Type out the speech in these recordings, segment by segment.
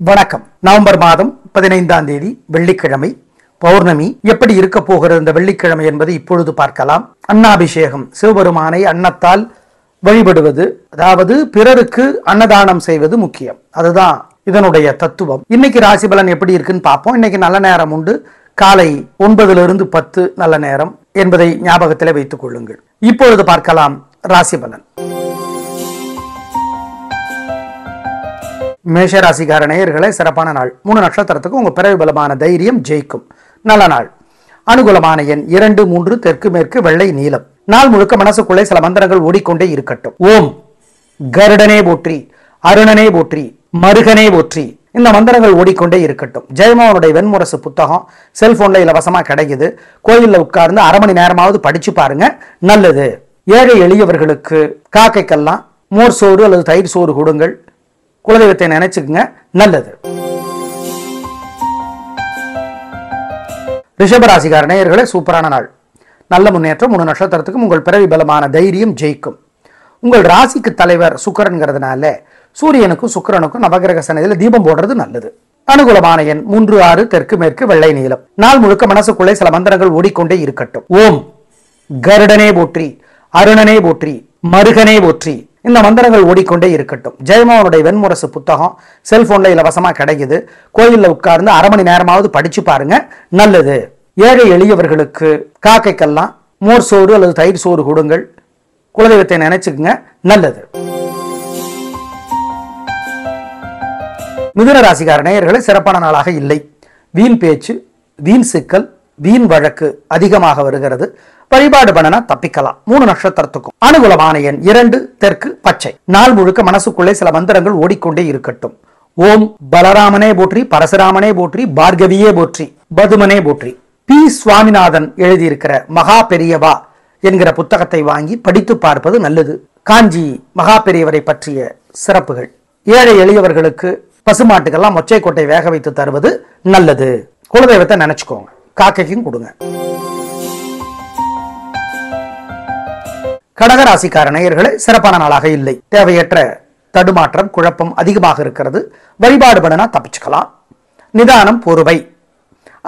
வணக்கம். நவம்பர் மாதம் 15ஆம் தேதி வெள்ளிக்கிழமை பௌர்ணமி. எப்படி இருக்க போகிறது இந்த வெள்ளிக்கிழமை என்பது இப்பொழுது பார்க்கலாம். அன்னாபிஷேகம், சிவபெருமானை அன்னத்தால் வழிபடுவது, அதாவது பிறருக்கு அன்னதானம் செய்வது முக்கியம். அதுதான் இதனுடைய தத்துவம். இன்னைக்கு ராசி பலன் எப்படி இருக்குன்னு பார்ப்போம். இன்னைக்கு நல்ல நேரம் உண்டு. காலை 9 to 10 நல்ல நேரம் என்பதை ஞாபகத்தில் வைத்துக் கொள்ளுங்கள். இப்பொழுது பார்க்கலாம் ராசி பலன். மேஷராசிக்கார நேயர்களே, சிறப்பான நாள். 3 நட்சத்திரத்துக்கு உங்க பிறவி பலமான தைரியம் ஜெயிக்கும். நல்ல நாள். அனுகூலமான எண் 2, 3, தெற்கு மேற்கு, வெள்ளை, நீலம். நாள் முழுக்க மனசுக்குள்ளே சில மந்திரங்கள் ஓடிக்கொண்டே இருக்கட்டும். ஓம் கருடனே போற்றி, அருணனே போற்றி, மருகனே போற்றி. இந்த மந்திரங்கள் ஓடிக்கொண்டே இருக்கட்டும். ஜெயமோகனுடைய வெண்முரசு புத்தகம் செல்போன்ல இலவசமா கிடைக்குது. கோயில்ல உட்கார்ந்து 1/2 மணி நேரமாவது படிச்சு பாருங்க, நல்லது. ஏழை எளியவர்களுக்கு காக்கைக்கெல்லாம் மோர் சோறு அல்லது தயிர் சோறு கொடுங்கள். குலதெய்வத்தை நினைச்சுக்குங்க, நல்லது. ரிஷபராசிக்கார நேயர்களே, சூப்பரான நாள். நல்ல முன்னேற்றம். 3 நட்சத்திரத்துக்கும் உங்கள் பிறவி பலமான தைரியம் ஜெயிக்கும். உங்கள் ராசிக்கு தலைவர் சுக்கிரன்கிறதுனால சூரியனுக்கும் சுக்கிரனுக்கும் நவகிரக சன்னதியில் தீபம் போடுறது நல்லது. அனுகூலமான எண் 3, 6, தெற்கு மேற்கு, வெள்ளை, நீலம். நாள் முழுக்க மனசுக்குள்ளே சில மந்திரங்கள் ஓடிக்கொண்டே இருக்கட்டும். ஓம் கருடனே போற்றி, அருணனே போற்றி, மருகனே போற்றி. இந்த மந்திரங்கள் ஓடிக்கொண்டே இருக்கட்டும். ஜெயமோகனுடைய வெண்முரசு புத்தகம் செல்போன்ல இலவசமா கிடைக்குது. கோயில்ல உட்கார்ந்து 1/2 மணி நேரமாவது படிச்சு பாருங்க, நல்லது. ஏழை எளியவர்களுக்கு காக்கைக்கெல்லாம் மோர் சோறு அல்லது தயிர் சோறு கொடுங்கள். குலதெய்வத்தை நினைச்சுக்குங்க, நல்லது. மிதுன ராசிக்கார நேயர்களே, சிறப்பான நாளாக இல்லை. வீண் பேச்சு, வீண் சிக்கல், வீண் வழக்கு அதிகமாக வருகிறது. வழிபாடு பண்ணனா தப்பிக்கலாம். 3 நட்சத்திரத்துக்கும் அனுகூலமான எண் 2, தெற்கு, பச்சை. நாள் முழுக்க மனசுக்குள்ளே சில மந்திரங்கள் ஓடிக்கொண்டே இருக்கட்டும். ஓம் பலராமனே போற்றி, பரசுராமனே போற்றி, பார்கவியே போற்றி, பதுமனே போற்றி. பி. சுவாமிநாதன் எழுதியிருக்கிற மகா பெரியவா என்கிற புத்தகத்தை வாங்கி படித்து பார்ப்பது நல்லது. காஞ்சி மகா பெரியவரை பற்றிய சிறப்புகள். ஏழை எளியவர்களுக்கு பசுமாட்டுக்கெல்லாம் மொச்சை கொட்டை வேக வைத்து தருவது நல்லது. குலதெய்வத்தை நினைச்சுக்கோங்க, காக்கைக்கும் கொடுங்க. கடகராசிக்கார நேயர்களே, சிறப்பான நாளாக இல்லை. தேவையற்ற தடுமாற்றம், குழப்பம் அதிகமாக இருக்கிறது. வழிபாடு பண்ணனா தப்பிச்சுக்கலாம். நிதானம், பொறுமை.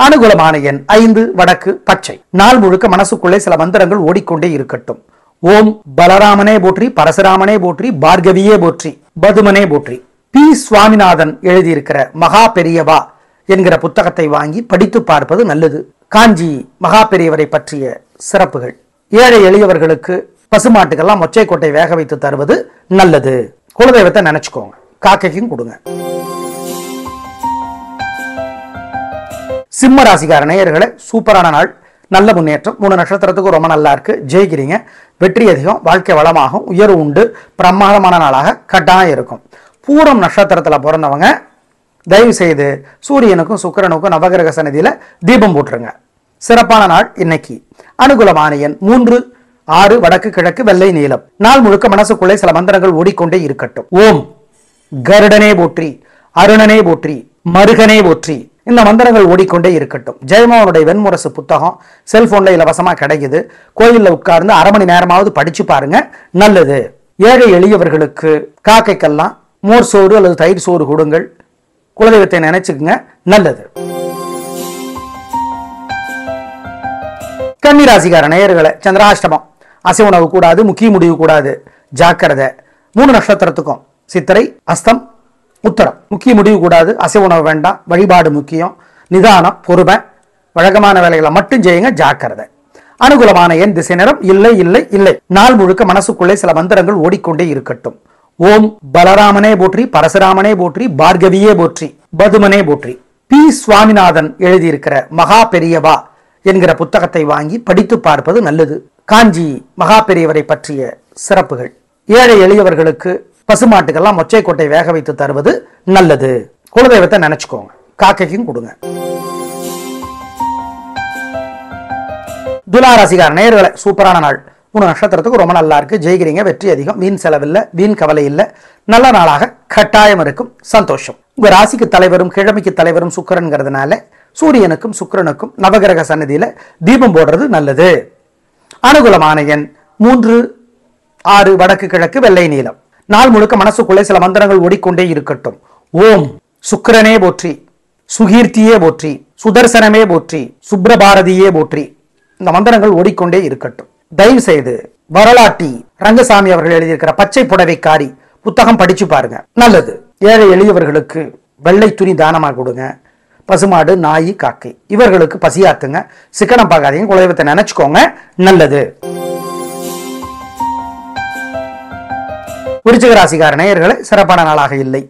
அனுகூலமான எண் 5, வடக்கு, பச்சை. நாள் முழுக்க மனசுக்குள்ளே சில மந்திரங்கள் ஓடிக்கொண்டே இருக்கட்டும். ஓம் பலராமனே போற்றி, பரசுராமனே போற்றி, பார்கவியே போற்றி, பதுமனே போற்றி. பி. சுவாமிநாதன் எழுதியிருக்கிற மகா பெரியவா என்கிற புத்தகத்தை வாங்கி படித்து பார்ப்பது நல்லது. காஞ்சி மகா பெரியவரை பற்றிய சிறப்புகள். ஏழை எளியவர்களுக்கு பசுமாட்டுக்கெல்லாம் மொச்சை கொட்டை வேக வைத்து தருவது நல்லது. குலதெய்வத்தை நினைச்சுக்கோங்க, காக்கைக்கும் கொடுங்க. சிம்ம ராசிக்கார நேயர்களே, சூப்பரான நாள். நல்ல முன்னேற்றம். 3 நட்சத்திரத்துக்கு ரொம்ப நல்லா இருக்கு. ஜெயிக்கிறீங்க. வெற்றி அதிகம். வாழ்க்கை வளமாகும். உயர்வு உண்டு. பிரமாதமான நாளாக கட்டாயம் இருக்கும். பூரம் நட்சத்திரத்துல பிறந்தவங்க தயவு செய்து சூரியனுக்கும் சுக்கிரனுக்கும் நவகிரக சன்னதியில தீபம் போட்டுருங்க. சிறப்பான நாள் இன்னைக்கு. அனுகூலமான எண் 3, 6, வடக்கு, கிழக்கு, வெள்ளை, நீலம். நாள் முழுக்க மனசுக்குள்ளே சில மந்திரங்கள் ஓடிக்கொண்டே இருக்கட்டும். ஓம் கருடனே போற்றி, அருணனே போற்றி, மருகனே போற்றி. இந்த மந்திரங்கள் ஓடிக்கொண்டே இருக்கட்டும். ஜெயமோகனுடைய வெண்முரசு புத்தகம் செல்போன்ல இலவசமா கிடைக்குது. கோயில்ல உட்கார்ந்து 1/2 மணி நேரமாவது படிச்சு பாருங்க, நல்லது. ஏழை எளியவர்களுக்கு காக்கைக்கெல்லாம் மோர் சோறு அல்லது தயிர் சோறு கொடுங்கள். குலதெய்வத்தை நினைச்சுக்குங்க, நல்லது. கன்னிராசிக்கார நேயர்களே, சந்திராஷ்டமம். அசைவ உணவு கூடாது, முக்கிய முடிவு கூடாது, ஜாக்கிரதை. 3 நட்சத்திரத்துக்கும் சித்திரை, அஸ்தம், உத்தரம். முக்கிய முடிவு கூடாது, அசைவ உணவு வேண்டாம். வழிபாடு முக்கியம். நிதானம், பொறுமை. வழக்கமான வேலைகளை மட்டும் செய்யுங்க, ஜாக்கிரதை. அனுகூலமான எண் திசை நிறம் இல்லை, இல்லை, இல்லை. நாள் முழுக்க மனசுக்குள்ளே சில மந்திரங்கள் ஓடிக்கொண்டே இருக்கட்டும். ஓம் பலராமனே போற்றி, பரசுராமனே போற்றி, பார்கவியே போற்றி, பதுமனே போற்றி. பி. சுவாமிநாதன் எழுதியிருக்கிற மகா பெரியவா என்கிற புத்தகத்தை வாங்கி படித்து பார்ப்பது நல்லது. காஞ்சி மகா பெரியவரை பற்றிய சிறப்புகள். ஏழை எளியவர்களுக்கு பசுமாட்டுக்கெல்லாம் மொச்சை கொட்டை வேக வைத்து தருவது நல்லது. குலதெய்வத்தை நினைச்சுக்கோங்க, காக்கைக்கும் கொடுங்க. துலாராசிக்கார நேயர்களே, சூப்பரான நாள். 3 நட்சத்திரத்துக்கு ரொம்ப நல்லா இருக்கு. ஜெயிக்கிறீங்க. வெற்றி அதிகம். வீண் செலவில்லை, வீண் கவலை இல்லை. நல்ல நாளாக கட்டாயம் இருக்கும். சந்தோஷம். உங்க ராசிக்கு தலைவரும் கிழமைக்கு தலைவரும் சுக்கிரன்கிறதுனால சூரியனுக்கும் சுக்கிரனுக்கும் நவகிரக சன்னதியில தீபம் போடுறது நல்லது. அனுகூலமான எண் 3, 6, வடக்கு, கிழக்கு, வெள்ளை, நீலம். நாள் முழுக்க மனசுக்குள்ளே சில மந்திரங்கள் ஓடிக்கொண்டே இருக்கட்டும். ஓம் சுக்கிரனே போற்றி, சுகீர்த்தியே போற்றி, சுதர்சனமே போற்றி, சுப்ரபாரதியே போற்றி. இந்த மந்திரங்கள் ஓடிக்கொண்டே இருக்கட்டும். தயவு செய்து வரலாட்டி ரங்கசாமி அவர்கள் எழுதியிருக்கிற பச்சை புடவைக்காரி புத்தகம் படிச்சு பாருங்க, நல்லது. ஏழை எளியவர்களுக்கு வெள்ளை துணி தானமா கொடுங்க. பசுமாடு, நாய், காக்கை இவர்களுக்கு பசியாத்துங்க. சிக்கனம் பார்க்காதீங்க, குலதெய்வத்தை நினைச்சுக்கோங்க, நல்லது. விருச்சிக ராசிக்கார நேயர்களே, சிறப்பான நாளாக இல்லை.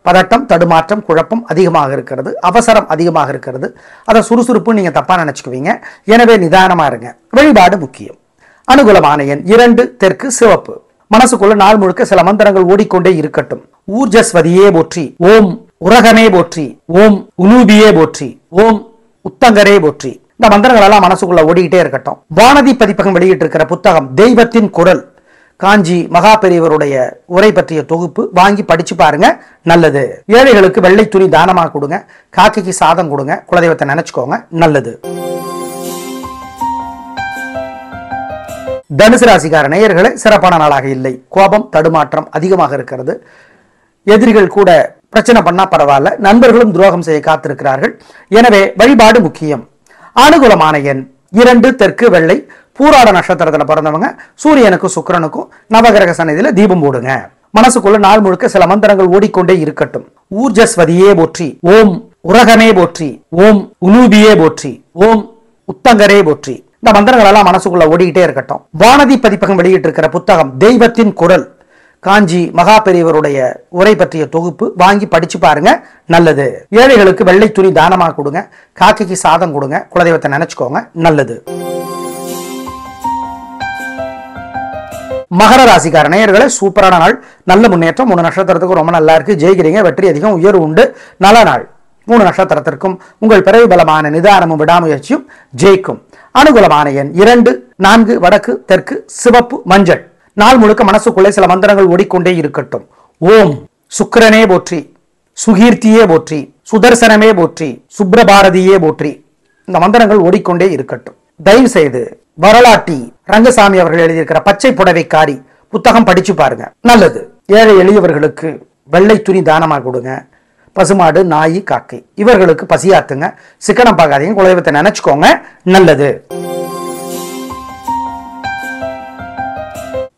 பதட்டம், தடுமாற்றம், குழப்பம் அதிகமாக இருக்கிறது. அவசரம் அதிகமாக இருக்கிறது. அதை சுறுசுறுப்பு நீங்க தப்பா நினைச்சுக்குவீங்க. எனவே நிதானமா இருங்க. வழிபாடு முக்கியம். அனுகூலமான எண் 2, தெற்கு, சிவப்பு. மனசுக்குள்ள நாள் முழுக்க சில மந்திரங்கள் ஓடிக்கொண்டே இருக்கட்டும். ஊர்ஜஸ்வதியே போற்றி, ஓம் உரகமே போற்றி, ஓம் உலூபியே போற்றி, ஓம் உத்தங்கரே போற்றி. இந்த மந்திரங்கள் எல்லாம் மனசுக்குள்ள ஓடிக்கிட்டே இருக்கட்டும். வானதி பதிப்பகம் வெளியிட்டு இருக்கிற புத்தகம் தெய்வத்தின் குரல், காஞ்சி மகா பெரியவருடைய உரை பற்றிய தொகுப்பு வாங்கி படிச்சு பாருங்க, நல்லது. ஏழைகளுக்கு வெள்ளை துணி தானமாக கொடுங்க. காக்கைக்கு சாதம் கொடுங்க. குலதெய்வத்தை நினைச்சுக்கோங்க, நல்லது. தனுசு ராசிக்கார நேயர்களே, சிறப்பான நாளாக இல்லை. கோபம், தடுமாற்றம் அதிகமாக இருக்கிறது. எதிரிகள் கூட பிரச்சனை பண்ணா பரவாயில்ல, நண்பர்களும் துரோகம் செய்ய காத்திருக்கிறார்கள். எனவே வழிபாடு முக்கியம். அனுகூலமான எண் 2, தெற்கு, வெள்ளை. பூராட நட்சத்திரத்துல பிறந்தவங்க சூரியனுக்கும் சுக்கிரனுக்கும் நவகிரக சன்னதியில தீபம் போடுங்க. மனசுக்குள்ள நாள் முழுக்க சில மந்திரங்கள் ஓடிக்கொண்டே இருக்கட்டும். ஊர்ஜஸ்வதியே போற்றி, ஓம் உரகமே போற்றி, ஓம் உலூபியே போற்றி, ஓம் உத்தங்கரே போற்றி. இந்த மந்திரங்கள் எல்லாம் மனசுக்குள்ள ஓடிக்கிட்டே இருக்கட்டும். வானதி பதிப்பகம் வெளியிட்டு இருக்கிற புத்தகம் தெய்வத்தின் குரல், காஞ்சி மகா பெரியவருடைய உரை பற்றிய தொகுப்பு வாங்கி படிச்சு பாருங்க, நல்லது. ஏழைகளுக்கு வெள்ளை துணி தானமாக கொடுங்க. காக்கைக்கு சாதம் கொடுங்க. குலதெய்வத்தை நினைச்சுக்கோங்க, நல்லது. மகர ராசிக்கார நேயர்களே, சூப்பரான நாள், நல்ல முன்னேற்றம். 3 நட்சத்திரத்துக்கும் ரொம்ப நல்லா இருக்கு. ஜெயிக்கிறீங்க, வெற்றி அதிகம், உயர்வு உண்டு, நல்ல நாள். 3 நட்சத்திரத்திற்கும் உங்கள் பிறவி பலமான நிதானமும் விடாமுயற்சியும் ஜெயிக்கும். அனுகூலமான எண் 2, 4, வடக்கு, தெற்கு, சிவப்பு, மஞ்சள். நாள் முழுக்க மனசுக்குள்ளே சில மந்திரங்கள் ஓடிக்கொண்டே இருக்கட்டும். ஓம் சுக்கிரனே போற்றி, சுகீர்த்தியே போற்றி, சுதர்சனமே போற்றி, சுப்ரபாரதியே போற்றி. இந்த மந்திரங்கள் ஓடிக்கொண்டே இருக்கட்டும். தயவு செய்து வரலாட்டி ரங்கசாமி அவர்கள் எழுதியிருக்கிற பச்சை புடவைக்காரி புத்தகம் படிச்சு பாருங்க, நல்லது. ஏழை எளியவர்களுக்கு வெள்ளை துணி தானமாக கொடுங்க. பசுமாடு, நாய், காக்கை இவர்களுக்கு பசியாத்துங்க. சிக்கனம் பார்க்காதீங்க, குலதெய்வத்தை நினைச்சுக்கோங்க, நல்லது.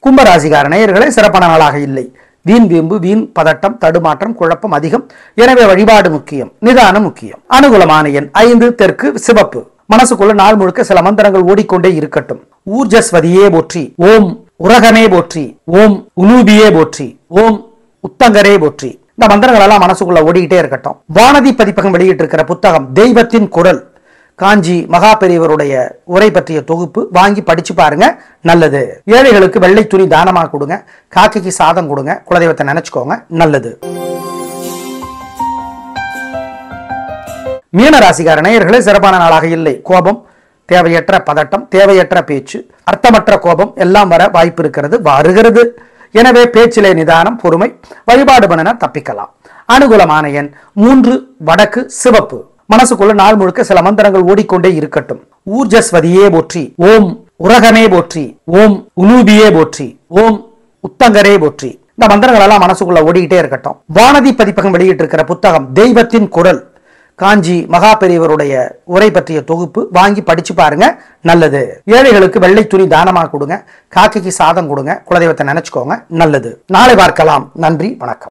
கும்பராசிக்கார நேயர்களே, சிறப்பான நாளாக இல்லை. வீண் வீம்பு, வீண் பதட்டம், தடுமாற்றம், குழப்பம் அதிகம். எனவே வழிபாடு முக்கியம், நிதானம் முக்கியம். அனுகூலமான எண் 5, தெற்கு, சிவப்பு. மனசுக்குள்ள நாள் முழுக்க சில மந்திரங்கள் ஓடிக்கொண்டே இருக்கட்டும். ஊர்ஜஸ்வதியே போற்றி, ஓம் உரகமே போற்றி, ஓம் உலூபியே போற்றி, ஓம் உத்தங்கரே போற்றி. இந்த மந்திரங்கள் எல்லாம் மனசுக்குள்ள ஓடிக்கிட்டே இருக்கட்டும். வானதி பதிப்பகம் வெளியிட்டு இருக்கிற புத்தகம் தெய்வத்தின் குரல், காஞ்சி மகா பெரியவருடைய உரை பற்றிய தொகுப்பு வாங்கி படிச்சு பாருங்க, நல்லது. ஏழைகளுக்கு வெள்ளை துணி தானமாக கொடுங்க. காக்கைக்கு சாதம் கொடுங்க. குலதெய்வத்தை நினைச்சுக்கோங்க, நல்லது. மீன ராசிக்கார நேயர்களே, சிறப்பான நாளாக இல்லை. கோபம், தேவையற்ற பதட்டம், தேவையற்ற பேச்சு, அர்த்தமற்ற கோபம் எல்லாம் வர வாய்ப்பு இருக்கிறது, வருகிறது. எனவே பேச்சிலே நிதானம், பொறுமை. வழிபாடு பண்ணினா தப்பிக்கலாம். அனுகூலமான எண் 3, வடக்கு, சிவப்பு. மனசுக்குள்ள நாள் முழுக்க சில மந்திரங்கள் ஓடிக்கொண்டே இருக்கட்டும். ஊர்ஜஸ்வதியே போற்றி, ஓம் உரகமே போற்றி, ஓம் உலூபியே போற்றி, ஓம் உத்தங்கரே போற்றி. இந்த மந்திரங்கள் எல்லாம் மனசுக்குள்ள ஓடிக்கிட்டே இருக்கட்டும். வானதி பதிப்பகம் வெளியிட்டு இருக்கிற புத்தகம் தெய்வத்தின் குரல், காஞ்சி மகா பெரியவருடைய உரை பற்றிய தொகுப்பு வாங்கி படிச்சு பாருங்க, நல்லது. ஏழைகளுக்கு வெள்ளை துணி தானமாக கொடுங்க. காக்கைக்கு சாதம் கொடுங்க. குலதெய்வத்தை நினைச்சுக்கோங்க, நல்லது. நாளை பார்க்கலாம். நன்றி, வணக்கம்.